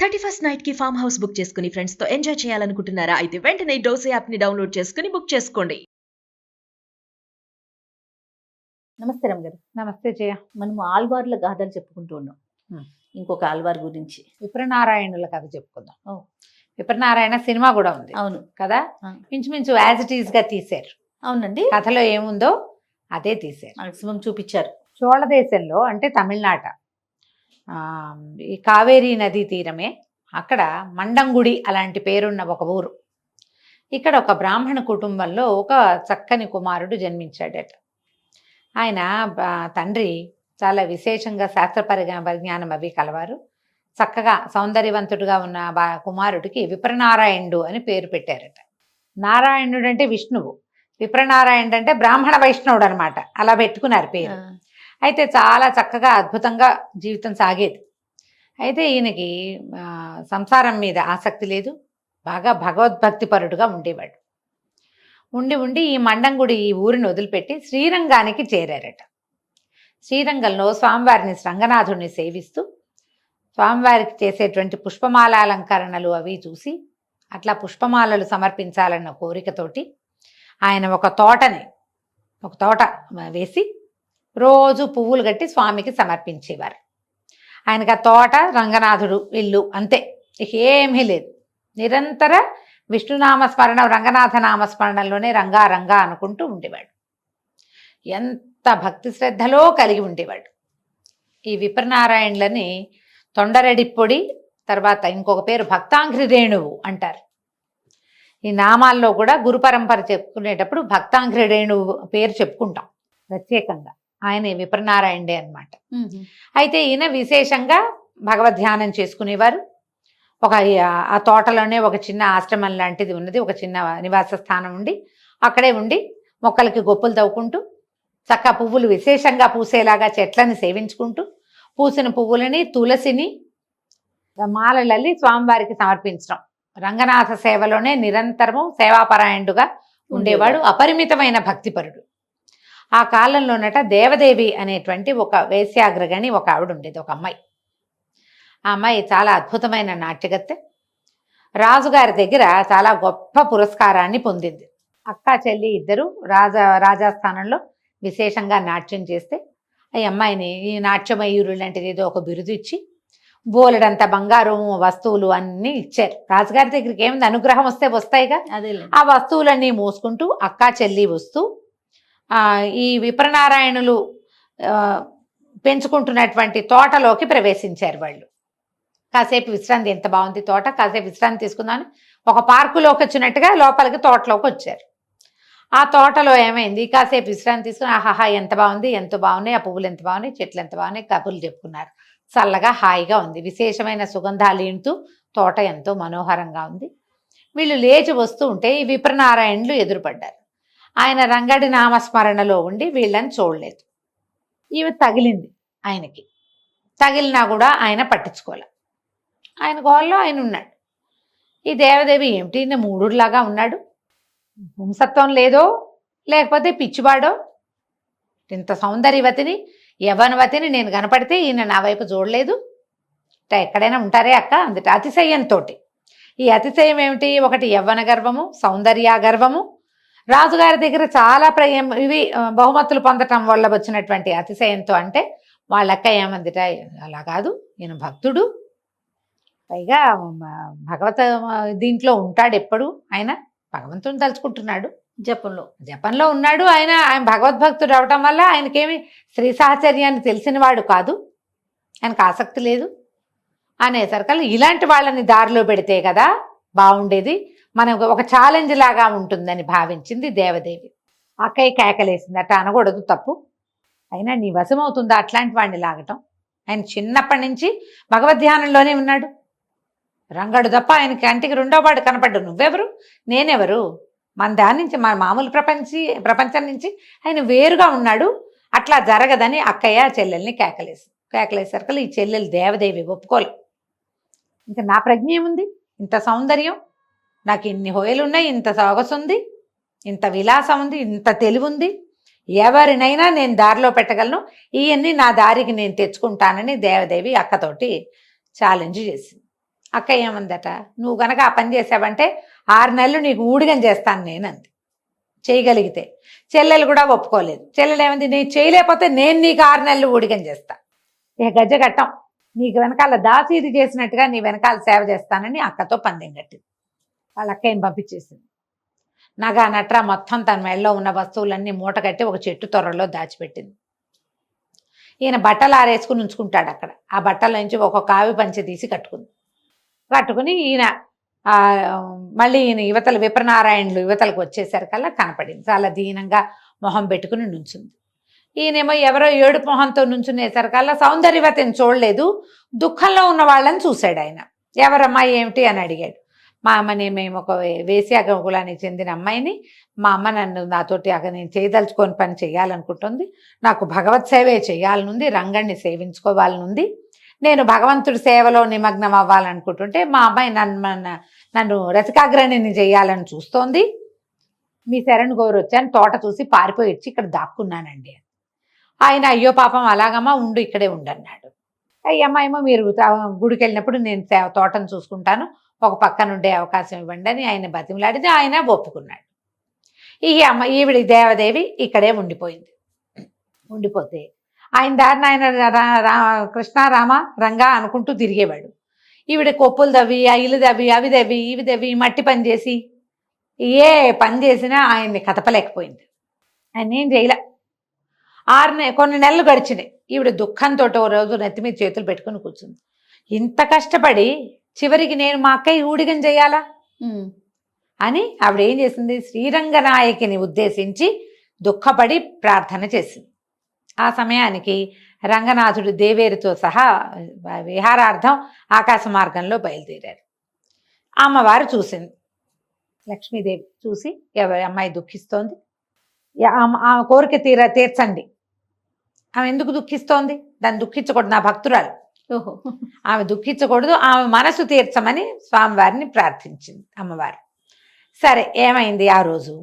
31st night కి farm house book చేసుకుని friends తో ఎంజాయ్ చేయాలనుకుంటున్నారా? అయితే వెంటనే డోసే యాప్ ని డౌన్లోడ్ చేసుకుని బుక్ చేసుకోండి. నమస్తే రమ్య గారు. నమస్తే జయ. మనము ఆల్వార్ల గాథలు చెప్పుకుంటూ ఉన్నాం. ఇంకొక ఆల్వార్ గురించి విప్రనారాయణుల కథ చెప్పుకుందాం. ఓ. విప్రనారాయణ సినిమా కూడా ఉంది అవును కదా, ఆ. ఇంచుమించు యాజ్ ఇట్ ఈస్ గా తీశారు. అవునండి, కథలో ఏముందో అదే తీశారు. మాక్సిమం చూపించారు. చోళ దేశంలో అంటే తమిళనాట, ఈ కావేరీ నదీ తీరమే, అక్కడ మండంగుడి అలాంటి పేరున్న ఒక ఊరు. ఇక్కడ ఒక బ్రాహ్మణ కుటుంబంలో ఒక చక్కని కుమారుడు జన్మించాడట. ఆయన తండ్రి చాలా విశేషంగా శాస్త్ర పరిజ్ఞానం అవి కలవారు. చక్కగా సౌందర్యవంతుడుగా ఉన్న కుమారుడికి విప్రనారాయణుడు అని పేరు పెట్టారట. నారాయణుడు అంటే విష్ణువు, విప్రనారాయణుడు అంటే బ్రాహ్మణ వైష్ణవుడు అనమాట. అలా పెట్టుకున్నారు పేరు. అయితే చాలా చక్కగా అద్భుతంగా జీవితం సాగేది. అయితే ఈయనకి సంసారం మీద ఆసక్తి లేదు, బాగా భగవద్భక్తిపరుడుగా ఉండేవాడు. ఉండి ఈ మండంగుడి ఈ ఊరిని వదిలిపెట్టి శ్రీరంగానికి చేరారట. శ్రీరంగంలో స్వామివారిని రంగనాథుడిని సేవిస్తూ స్వామివారికి చేసేటువంటి పుష్పమాల అలంకరణలు అవి చూసి అట్లా పుష్పమాలలు సమర్పించాలన్న కోరికతోటి ఆయన ఒక తోట వేసి రోజు పువ్వులు కట్టి స్వామికి సమర్పించేవారు. ఆయనకు ఆ తోట, రంగనాథుడు, ఇల్లు అంతే, ఇక ఏమీ లేదు. నిరంతర విష్ణునామస్మరణ, రంగనాథ నామస్మరణలోనే రంగా రంగా అనుకుంటూ ఉండేవాడు. ఎంత భక్తి శ్రద్ధలో కలిగి ఉండేవాడు. ఈ విప్రనారాయణులని తొండరెడిప్పొడి, తర్వాత ఇంకొక పేరు భక్తాంఘ్రి రేణువు అంటారు. ఈ నామాల్లో కూడా గురు పరంపర చెప్పుకునేటప్పుడు భక్తాంఘ్రి రేణువు పేరు చెప్పుకుంటాం ప్రత్యేకంగా. ఆయన విప్రనారాయణుడే అనమాట. అయితే ఈయన విశేషంగా భగవద్ధ్యానం చేసుకునేవారు. ఆ తోటలోనే ఒక చిన్న ఆశ్రమం లాంటిది ఉన్నది, ఒక చిన్న నివాస స్థానం ఉండి అక్కడే ఉండి మొక్కలకి గొప్పలు తవ్వుకుంటూ చక్క పువ్వులు విశేషంగా పూసేలాగా చెట్లని సేవించుకుంటూ పూసిన పువ్వులని, తులసిని మాలలల్లి స్వామివారికి సమర్పించడం. రంగనాథ సేవలోనే నిరంతరము సేవాపరాయణుడుగా ఉండేవాడు, అపరిమితమైన భక్తిపరుడు. ఆ కాలంలోనట దేవదేవి అనేటువంటి ఒక వేశ్యాగ్రగణి ఒక ఆవిడ ఉండేది, ఒక అమ్మాయి. ఆ అమ్మాయి చాలా అద్భుతమైన నాట్యగత్తె. రాజుగారి దగ్గర చాలా గొప్ప పురస్కారాన్ని పొందింది. అక్క చెల్లి ఇద్దరు రాజాస్థానంలో విశేషంగా నాట్యం చేస్తే ఈ అమ్మాయిని ఈ నాట్యమయూరు లాంటిది ఏదో ఒక బిరుదు ఇచ్చి బోలెడంత బంగారం వస్తువులు అన్నీ ఇచ్చారు. రాజుగారి దగ్గరికి ఏముంది, అనుగ్రహం వస్తే వస్తాయిగా. ఆ వస్తువులన్నీ మోసుకుంటూ అక్క చెల్లి వస్తూ ఈ విప్రనారాయణులు పెంచుకుంటున్నటువంటి తోటలోకి ప్రవేశించారు. వాళ్ళు కాసేపు విశ్రాంతి, ఎంత బాగుంది తోట, కాసేపు విశ్రాంతి తీసుకుందామని ఒక పార్కులోకి వచ్చినట్టుగా లోపలికి తోటలోకి వచ్చారు. ఆ తోటలో ఏమైంది, కాసేపు విశ్రాంతి తీసుకుని ఆహాహా ఎంత బాగుంది, ఎంత బాగున్నాయి, ఆ పువ్వులు ఎంత బాగున్నాయి, చెట్లు ఎంత బాగున్నాయి, కబుర్లు చెప్పుకున్నారు. చల్లగా హాయిగా ఉంది, విశేషమైన సుగంధాలు ఇంటూ తోట ఎంతో మనోహరంగా ఉంది. వీళ్ళు లేచి వస్తూ ఉంటే ఈ విప్రనారాయణులు ఎదురుపడ్డారు. ఆయన రంగడి నామస్మరణలో ఉండి వీళ్ళని చూడలేదు. ఈమె తగిలింది ఆయనకి, తగిలినా కూడా ఆయన పట్టించుకోలే. ఆయన గోల్లో ఆయన ఉన్నాడు. ఈ దేవదేవి ఏమిటి మూడులాగా ఉన్నాడు, వంశత్వం లేదో లేకపోతే పిచ్చివాడో, ఇంత సౌందర్యవతిని యవనవతిని నేను కనపడితే ఈయన నా వైపు చూడలేదు, ఎక్కడైనా ఉంటారే అక్క అందుట అతిశయంతో. ఈ అతిశయం ఏమిటి, ఒకటి యవ్వన గర్వము, సౌందర్య గర్వము, రాజుగారి దగ్గర చాలా ఇవి బహుమతులు పొందటం వల్ల వచ్చినటువంటి అతిశయంతో. అంటే వాళ్ళక్క ఏమందిట, అలా కాదు ఈయన భక్తుడు, పైగా భగవత దీంట్లో ఉంటాడు, ఎప్పుడు ఆయన భగవంతుని తలుచుకుంటున్నాడు, జపంలో ఉన్నాడు. ఆయన భగవద్భక్తుడు అవటం వల్ల ఆయనకేమి స్త్రీ సాహచర్యాన్ని తెలిసినవాడు కాదు, ఆయనకు ఆసక్తి లేదు అనేసరికల్లా ఇలాంటి వాళ్ళని దారిలో పెడితే కదా బాగుండేది, మనకు ఒక ఛాలెంజ్ లాగా ఉంటుందని భావించింది దేవదేవి. అక్కయ్య కేకలేసింది, అట్లా అనకూడదు తప్పు, అయినా నీ వశమవుతుందా అట్లాంటి వాడిని లాగటం. ఆయన చిన్నప్పటి నుంచి భగవద్ధ్యానంలోనే ఉన్నాడు. రంగడు తప్ప ఆయనకి కంటికి రెండో వాడు కనపడ్డు. నువ్వెవరు, నేనెవరు, మన దాని నుంచి, మన మామూలు ప్రపంచం నుంచి ఆయన వేరుగా ఉన్నాడు, అట్లా జరగదని అక్కయ్య చెల్లెల్ని కేకలేసరికి ఈ చెల్లెలు దేవదేవి ఒప్పుకోలే. ఇంకా నా ప్రజ్ఞ ఏముంది, ఇంత సౌందర్యం, నాకు ఇన్ని హోయలు ఉన్నాయి, ఇంత సొగసు ఉంది, ఇంత విలాసం ఉంది, ఇంత తెలివి ఉంది, ఎవరినైనా నేను దారిలో పెట్టగలను, ఇవన్నీ నా దారికి నేను తెచ్చుకుంటానని దేవదేవి అక్కతోటి ఛాలెంజ్ చేసింది. అక్క ఏమందట, నువ్వు గనక ఆ పని చేసావంటే 6 నెలలు నీకు ఊడిగం చేస్తాను నేను అంది. చేయగలిగితే. చెల్లెలు కూడా ఒప్పుకోలేదు. చెల్లెలు ఏమంది, నేను చేయలేకపోతే నేను నీకు 6 నెలలు ఊడిగం చేస్తా, ఇక గజ్జగట్టం, నీకు వెనకాల దాసీది చేసినట్టుగా నీ వెనకాల సేవ చేస్తానని అక్కతో పందెం కట్టింది. వాళ్ళ అక్కయ్యని పంపించేసింది. నగ నట్రా మొత్తం తన మెడలో ఉన్న వస్తువులన్నీ మూట కట్టి ఒక చెట్టు తొర్రలో దాచిపెట్టింది. ఈయన బట్టలు ఆరేసుకుని ఉంచుకుంటాడు అక్కడ. ఆ బట్టల నుంచి ఒక కావి పంచె తీసి కట్టుకుని ఈయన మళ్ళీ ఈయన యువతల విప్రనారాయణులు యువతలకు వచ్చేసరికల్లా కనపడింది. చాలా దీనంగా మొహం పెట్టుకుని నుంచుంది. ఈయనేమో ఎవరో ఏడుపు మొహంతో నుంచునేసరికల్లా సౌందర్యవతిని చూడలేదు, దుఃఖంలో ఉన్న వాళ్ళని చూశాడు ఆయన. ఎవరమ్మా ఏమిటి అని అడిగాడు. మా అమ్మని, మేము ఒక వేశ్యా కులానికి చెందిన అమ్మాయిని, మా అమ్మ నన్ను నాతోటి అక్కడ నేను చేయదలుచుకొని పని చేయాలనుకుంటుంది, నాకు భగవత్ సేవే చేయాలనుంది, రంగణ్ణి సేవించుకోవాలనుంది, నేను భగవంతుడి సేవలో నిమగ్నం అవ్వాలనుకుంటుంటే మా అమ్మాయి నన్ను రసికాగ్రణిని చేయాలని చూస్తోంది, మీ శరణు గోరు వచ్చాను, తోట చూసి పారిపోయి వచ్చి ఇక్కడ దాక్కున్నానండి. ఆయన అయ్యో పాపం అలాగమ్మా ఉండు, ఇక్కడే ఉండన్నాడు. అయ్యమ్మ ఏమో మీరు గుడికి వెళ్ళినప్పుడు నేను తోటను చూసుకుంటాను, ఒక పక్కన ఉండే అవకాశం ఇవ్వండి అని ఆయన బతిమలాడితే ఆయన ఒప్పుకున్నాడు. ఈవిడి దేవదేవి ఇక్కడే ఉండిపోతే ఆయన దారిన ఆయన కృష్ణ రామ రంగా అనుకుంటూ తిరిగేవాడు. ఈవిడ కొప్పులు దవ్వి, ఇల్లు దవ్వి, అవి దవ్వి, ఇవి దవ్వి, మట్టి పని చేసి ఏ పని చేసినా ఆయన్ని కదపలేకపోయింది. ఆయన ఏం చేయలే. కొన్ని నెలలు గడిచినాయి. ఈవిడ దుఃఖంతో ఓ రోజు నెత్తి మీద చేతులు పెట్టుకుని కూర్చుంది. ఇంత కష్టపడి చివరికి నేను మా అక్కయ్య ఊడిగం చేయాలా అని ఆవిడ ఏం చేసింది, శ్రీరంగనాయకిని ఉద్దేశించి దుఃఖపడి ప్రార్థన చేసింది. ఆ సమయానికి రంగనాథుడు దేవేరుతో సహా విహారార్థం ఆకాశ మార్గంలో బయలుదేరారు. అమ్మవారు చూసింది, లక్ష్మీదేవి చూసి అమ్మాయి దుఃఖిస్తోంది, ఆమె కోరిక తీర్చండి. ఆమె ఎందుకు దుఃఖిస్తోంది, దాన్ని దుఃఖించకూడదు, నా భక్తురాలు, ఓహో, ఆమె దుఃఖించకూడదు, ఆమె మనసు తీర్చమని స్వామివారిని ప్రార్థించింది అమ్మవారు. సరే, ఏమైంది, ఆ రోజు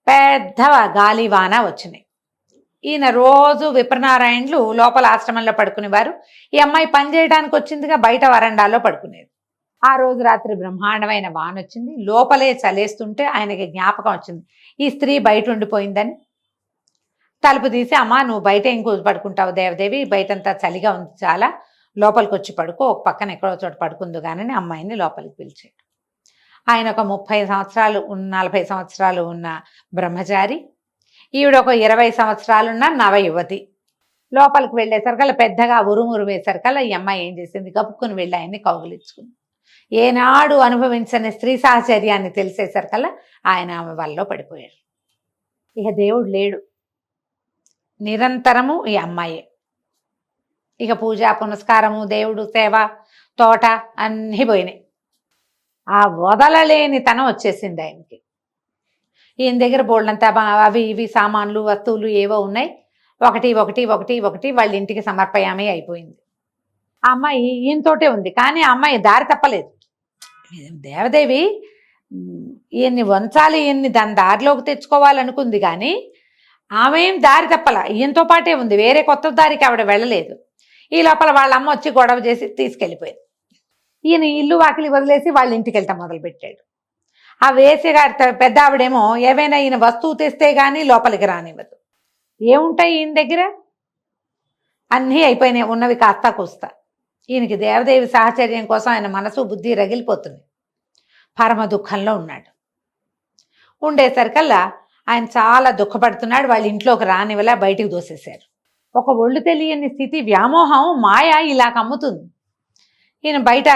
పెద్ద గాలివాన వచ్చినాయి. ఈయన రోజు విప్రనారాయణులు లోపల ఆశ్రమంలో పడుకునేవారు, ఈ అమ్మాయి పని చేయడానికి వచ్చిందిగా బయట వరండాలో పడుకునేది. ఆ రోజు రాత్రి బ్రహ్మాండమైన వాన వచ్చింది. లోపలే చలేస్తుంటే ఆయనకి జ్ఞాపకం వచ్చింది, ఈ స్త్రీ బయట ఉండిపోయిందని. తలుపు తీసి, అమ్మ నువ్వు బయట ఏం పడుకుంటావు దేవదేవి, బయటంతా చలిగా ఉంది, చాలా లోపలికి వచ్చి పడుకో, ఒక పక్కన ఎక్కడో చోట పడుకుందు కానీ అమ్మాయిని లోపలికి పిలిచాడు. ఆయన ఒక 30 సంవత్సరాలు 40 సంవత్సరాలు ఉన్న బ్రహ్మచారి, ఈవిడ ఒక 20 సంవత్సరాలున్న నవయువతి. లోపలికి వెళ్ళేసరికల్లా పెద్దగా ఉరుమురు వేసరికల్లా ఈ అమ్మాయి ఏం చేసింది, కప్పుకుని వెళ్ళి ఆయన్ని కౌగులించుకుంది. ఏనాడు అనుభవించని స్త్రీ సాహచర్యాన్ని తెలిసేసరికల్లా ఆయన ఆమె వల్ల పడిపోయాడు. ఇక దేవుడు లేడు, నిరంతరము ఈ అమ్మాయే. ఇక పూజ పునస్కారము, దేవుడు సేవ, తోట అన్నీ పోయినాయి. ఆ వదలలేని తనం వచ్చేసింది ఆయనకి. ఈయన దగ్గర బోల్డంతా అవి ఇవి సామాన్లు వస్తువులు ఏవో ఉన్నాయి, ఒకటి ఒకటి ఒకటి ఒకటి వాళ్ళ ఇంటికి సమర్పయామే అయిపోయింది. ఆ అమ్మాయి ఈయనతోటే ఉంది, కానీ ఆ అమ్మాయి దారి తప్పలేదు. దేవదేవి ఈయన్ని వంచాలి, ఈయన్ని దాని దారిలోకి తెచ్చుకోవాలనుకుంది, కానీ ఆమె ఏం దారి తప్పల, ఈయనతో పాటే ఉంది, వేరే కొత్త దారికి ఆవిడ వెళ్ళలేదు. ఈ లోపల వాళ్ళ అమ్మ వచ్చి గొడవ చేసి తీసుకెళ్ళిపోయింది. ఈయన ఇల్లు వాకిలి వదిలేసి వాళ్ళ ఇంటికి వెళ్తాం మొదలుపెట్టాడు. ఆ వేసి గారి పెద్ద ఆవిడేమో ఏవైనా ఈయన వస్తువు తెస్తే కానీ లోపలికి రానివ్వదు. ఏముంటాయి ఈయన దగ్గర, అన్నీ అయిపోయినాయి, ఉన్నవి కాస్త కూస్తా. ఈయనకి దేవదేవి సాహచర్యం కోసం ఆయన మనసు బుద్ధి రగిలిపోతుంది, పరమ దుఃఖంలో ఉన్నాడు. ఉండేసరికల్లా ఆయన చాలా దుఃఖపడుతున్నాడు. వాళ్ళ ఇంట్లోకి రానివలా బయటికి దోసేశారు. ఒక ఒళ్ళు తెలియని స్థితి, వ్యామోహం, మాయ ఇలా కమ్ముతుంది. ఈయన బయట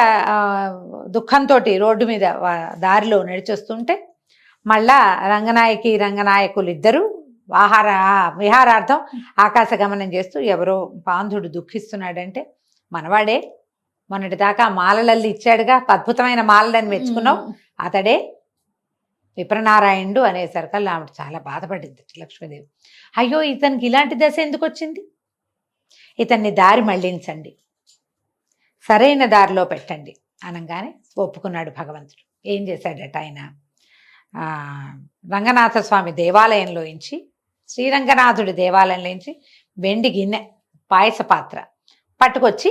దుఃఖంతో రోడ్డు మీద దారిలో నడిచొస్తుంటే మళ్ళా రంగనాయకులు ఇద్దరు విహారార్థం ఆకాశ గమనం చేస్తూ ఎవరో బాంధుడు దుఃఖిస్తున్నాడంటే, మనవాడే మొన్నటి దాకా మాలలల్లి ఇచ్చాడుగా, అద్భుతమైన మాలలని మెచ్చుకున్నావు, అతడే విప్రనారాయణుడు అనేసరికల్లా ఆవిడ చాలా బాధపడింది లక్ష్మీదేవి. అయ్యో, ఇతనికి ఇలాంటి దశ ఎందుకు వచ్చింది, ఇతన్ని దారి మళ్లించండి, సరైన దారిలో పెట్టండి అనగానే ఒప్పుకున్నాడు భగవంతుడు. ఏం చేశాడట ఆయన, రంగనాథ స్వామి దేవాలయంలోంచి, శ్రీరంగనాథుడి దేవాలయంలోంచి వెండి గిన్నె పాయస పాత్ర పట్టుకొచ్చి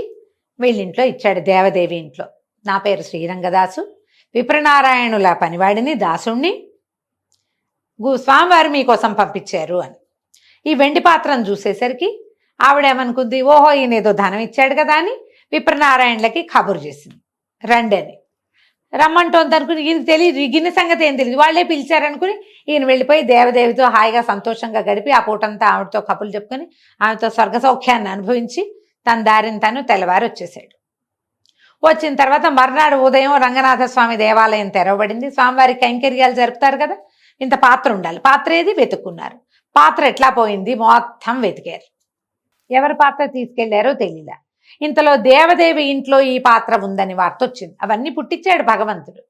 వీళ్ళింట్లో ఇచ్చాడు, దేవదేవి ఇంట్లో. నా పేరు శ్రీరంగదాసు, విప్రనారాయణుల పనివాడిని, దాసుణ్ణి, స్వామివారు మీకోసం పంపించారు అని. ఈ వెండి పాత్రను చూసేసరికి ఆవిడేమనుకుంది, ఓహో ఈయన ఏదో ధనం ఇచ్చాడు కదా అని విప్రనారాయణులకి కబురు చేసింది, రండి అని. రమ్మంటోంది అనుకుని, ఈయనకి తెలియదు, ఈ గిన్నె సంగతి ఏం తెలియదు, వాళ్ళే పిలిచారనుకుని ఈయన వెళ్ళిపోయి దేవదేవితో హాయిగా సంతోషంగా గడిపి ఆ పూటంతా ఆవిడతో కబుర్లు చెప్పుకొని ఆమెతో స్వర్గ సౌఖ్యాన్ని అనుభవించి తన దారిని తను తెల్లవారు వచ్చేసాడు. వచ్చిన తర్వాత మర్నాడు ఉదయం రంగనాథ స్వామి దేవాలయం తెరవబడింది. స్వామివారికి కైంకర్యాలు జరుపుతారు కదా, ఇంత పాత్ర ఉండాలి. పాత్ర ఏది వెతుక్కున్నారు. పాత్ర ఎట్లా పోయింది మొత్తం వెతికారు. ఎవరి పాత్ర తీసుకెళ్లారో తెలియదా. ఇంతలో దేవదేవి ఇంట్లో ఈ పాత్ర ఉందని వార్త వచ్చింది. అవన్నీ పుట్టించాడు భగవంతుడు.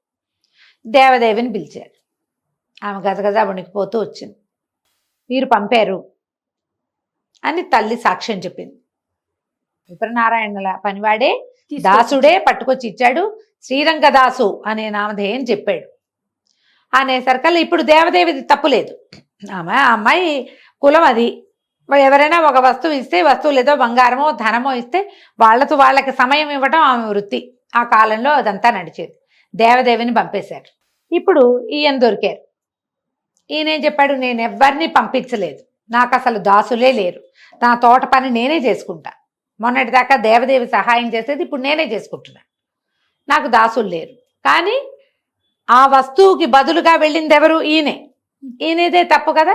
దేవదేవిని పిలిచాడు. ఆమె గజగజ వణికిపోతూ వచ్చింది. మీరు పంపారు అని తల్లి సాక్ష్యం చెప్పింది. విప్రనారాయణుల పనివాడే, దాసుడే పట్టుకొచ్చి ఇచ్చాడు. శ్రీరంగదాసు అనే నామధేయం చెప్పాడు అనేసరికల్లా ఇప్పుడు దేవదేవిది తప్పులేదు. ఆమె ఆ అమ్మాయి కులం అది. ఎవరైనా ఒక వస్తువు ఇస్తే, వస్తువులు ఏదో బంగారమో ధనమో ఇస్తే వాళ్ళకి సమయం ఇవ్వడం ఆమె వృత్తి. ఆ కాలంలో అదంతా నడిచేది. దేవదేవిని పంపేశారు. ఇప్పుడు ఈయన దొరికారు. ఈయనేం చెప్పాడు, నేను ఎవరిని పంపించలేదు, నాకు అసలు దాసులే లేరు, నా తోట పని నేనే చేసుకుంటా. మొన్నటిదాకా దేవదేవి సహాయం చేసేది, ఇప్పుడు నేనే చేసుకుంటున్నా, నాకు దాసులు లేరు. కానీ ఆ వస్తువుకి బదులుగా వెళ్ళింది ఎవరు? ఈయనేదే తప్పు కదా.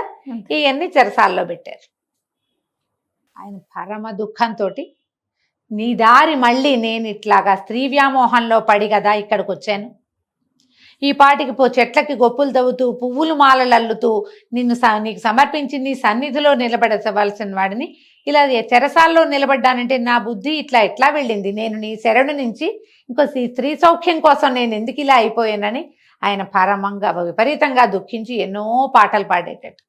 ఇవన్నీ చెరసాల్లో పెట్టారు. ఆయన పరమ దుఃఖంతో, నీ దారి మళ్ళీ నేను ఇట్లాగా స్త్రీ వ్యామోహంలో పడి కదా ఇక్కడికి వచ్చాను, ఈ పాటికి చెట్లకి గొప్పులు తవ్వుతూ పువ్వులు మాలలు అల్లుతూ నీకు సమర్పించి నీ సన్నిధిలో నిలబడవలసిన వాడిని ఇలా చెరసాల్లో నిలబడ్డానంటే నా బుద్ధి ఇట్లా వెళ్ళింది. నేను నీ శరణు నుంచి ఇంకో స్త్రీ సౌఖ్యం కోసం నేను ఎందుకు ఇలా అయిపోయానని ఆయన పరమంగా విపరీతంగా దుఃఖించి ఎన్నో పాటలు పాడేటట్టు.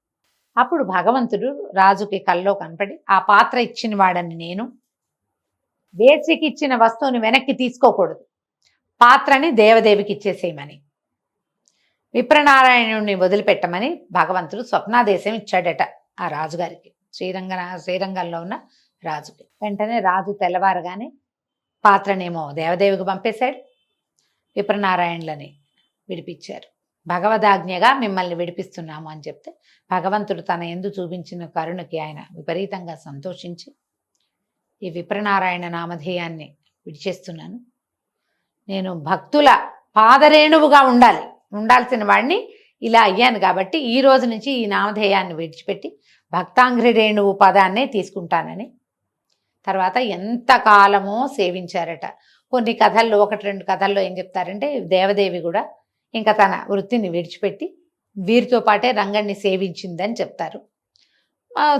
అప్పుడు భగవంతుడు రాజుకి కల్లో కనపడి, ఆ పాత్ర ఇచ్చిన వాడని నేను, వేసికి ఇచ్చిన వస్తువుని వెనక్కి తీసుకోకూడదు, పాత్రని దేవదేవికి ఇచ్చేసేయమని, విప్రనారాయణుడిని వదిలిపెట్టమని భగవంతుడు స్వప్నాదేశం ఇచ్చాడట ఆ రాజుగారికి, శ్రీరంగంలో ఉన్న రాజుకి. వెంటనే రాజు తెల్లవారుగానే పాత్రనేమో దేవదేవికి పంపేశాడు, విప్రనారాయణులని విడిపించారు. భగవదాజ్ఞగా మిమ్మల్ని విడిపిస్తున్నాము అని చెప్తే భగవంతుడు తన యందు చూపించిన కరుణకి ఆయన విపరీతంగా సంతోషించి, ఈ విప్రనారాయణ నామధేయాన్ని విడిచేస్తున్నాను, నేను భక్తుల పాదరేణువుగా ఉండాల్సిన వాడిని ఇలా అయ్యాను కాబట్టి ఈ రోజు నుంచి ఈ నామధేయాన్ని విడిచిపెట్టి భక్తాంఘ్రి రేణువు పదాన్నే తీసుకుంటానని తర్వాత ఎంతకాలమో సేవించారట. కొన్ని కథల్లో, 1-2 కథల్లో ఏం చెప్తారంటే దేవదేవి కూడా ఇంకా తన వృత్తిని విడిచిపెట్టి వీరితో పాటే రంగణ్ణి సేవించిందని చెప్తారు.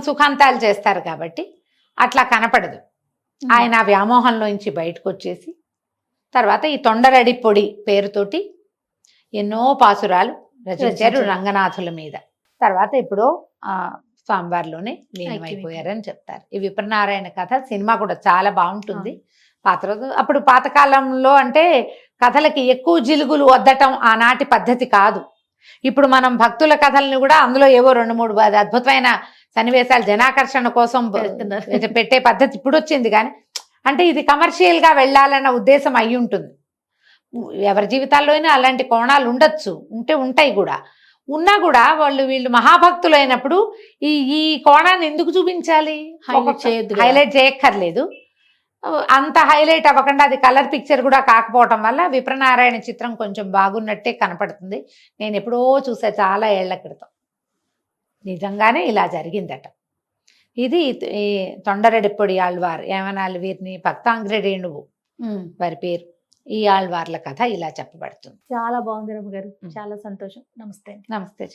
సుఖాంతాలు చేస్తారు కాబట్టి అట్లా కనపడదు. ఆయన ఆ వ్యామోహంలోంచి బయటకు వచ్చేసి తర్వాత ఈ తొండరడి పొడి పేరుతోటి ఎన్నో పాసురాలు రచించారు రంగనాథుల మీద. తర్వాత ఇప్పుడు స్వామివారిలోనే లీనమైపోయారని చెప్తారు. ఈ విప్రనారాయణ కథ సినిమా కూడా చాలా బాగుంటుంది. అప్పుడు పాతకాలంలో అంటే కథలకి ఎక్కువ జిలుగులు వద్దటం ఆనాటి పద్ధతి కాదు. ఇప్పుడు మనం భక్తుల కథల్ని కూడా అందులో ఏవో 2-3 అద్భుతమైన సన్నివేశాలు జనాకర్షణ కోసం పెట్టే పద్ధతి ఇప్పుడు వచ్చింది. కానీ అంటే ఇది కమర్షియల్గా వెళ్ళాలన్న ఉద్దేశం అయి ఉంటుంది. ఎవరి జీవితాల్లో అయినా అలాంటి కోణాలు ఉండొచ్చు, ఉంటాయి కూడా. ఉన్నా కూడా వీళ్ళు మహాభక్తులు అయినప్పుడు ఈ కోణాన్ని ఎందుకు చూపించాలి? హైలైట్ చేయక్కర్లేదు. అంత హైలైట్ అవ్వకుండా అది కలర్ పిక్చర్ కూడా కాకపోవటం వల్ల విప్రనారాయణ చిత్రం కొంచెం బాగున్నట్టే కనపడుతుంది. నేను ఎప్పుడో చూసా చాలా ఏళ్ల క్రితం. నిజంగానే ఇలా జరిగిందట. ఇది ఈ తొండరెడ్డిపొడి ఆళ్వార్, ఏమనాలి వీరిని, భక్తాంఘ్రి రేణువు వారి పేరు. ఈ ఆళ్వార్ల కథ ఇలా చెప్పబడుతుంది. చాలా బాగుంది రమ్మ గారు, చాలా సంతోషం. నమస్తే. నమస్తే.